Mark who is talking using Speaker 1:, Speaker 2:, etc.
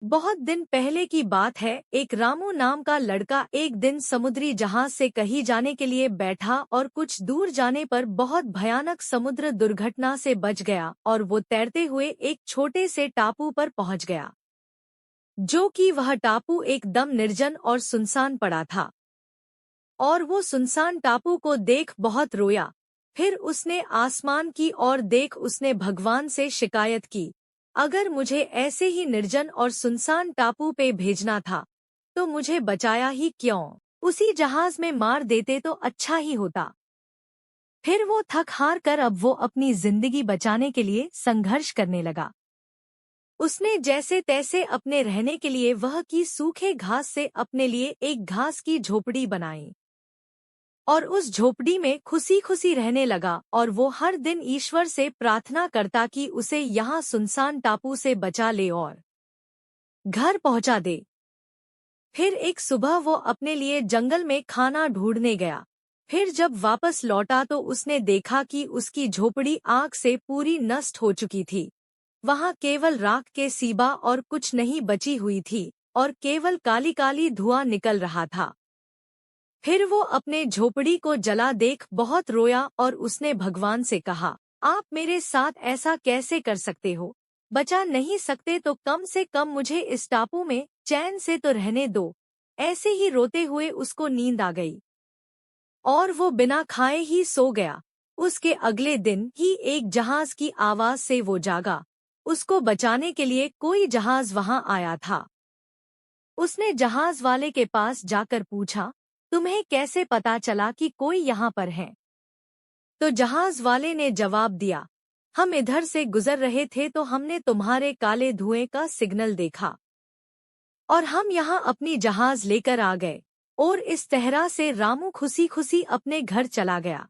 Speaker 1: बहुत दिन पहले की बात है। एक रामू नाम का लड़का एक दिन समुद्री जहाज से कहीं जाने के लिए बैठा और कुछ दूर जाने पर बहुत भयानक समुद्र दुर्घटना से बच गया और वो तैरते हुए एक छोटे से टापू पर पहुंच गया, जो कि वह टापू एकदम निर्जन और सुनसान पड़ा था। और वो सुनसान टापू को देख बहुत रोया। फिर उसने आसमान की ओर देख उसने भगवान से शिकायत की, अगर मुझे ऐसे ही निर्जन और सुनसान टापू पे भेजना था तो मुझे बचाया ही क्यों? उसी जहाज में मार देते तो अच्छा ही होता। फिर वो थक हार कर अब वो अपनी जिंदगी बचाने के लिए संघर्ष करने लगा। उसने जैसे तैसे अपने रहने के लिए वह की सूखे घास से अपने लिए एक घास की झोपड़ी बनाई और उस झोपड़ी में खुशी खुशी रहने लगा। और वो हर दिन ईश्वर से प्रार्थना करता कि उसे यहाँ सुनसान टापू से बचा ले और घर पहुंचा दे। फिर एक सुबह वो अपने लिए जंगल में खाना ढूंढने गया। फिर जब वापस लौटा तो उसने देखा कि उसकी झोपड़ी आग से पूरी नष्ट हो चुकी थी। वहाँ केवल राख के सिवा और कुछ नहीं बची हुई थी और केवल काली काली धुआं निकल रहा था। फिर वो अपने झोपड़ी को जला देख बहुत रोया और उसने भगवान से कहा, आप मेरे साथ ऐसा कैसे कर सकते हो? बचा नहीं सकते तो कम से कम मुझे इस टापू में चैन से तो रहने दो। ऐसे ही रोते हुए उसको नींद आ गई और वो बिना खाए ही सो गया। उसके अगले दिन ही एक जहाज की आवाज से वो जागा। उसको बचाने के लिए कोई जहाज वहां आया था। उसने जहाज वाले के पास जाकर पूछा, तुम्हें कैसे पता चला कि कोई यहाँ पर है? तो जहाज वाले ने जवाब दिया, हम इधर से गुजर रहे थे तो हमने तुम्हारे काले धुएं का सिग्नल देखा और हम यहाँ अपनी जहाज लेकर आ गए। और इस तरह से रामू खुशी खुशी अपने घर चला गया।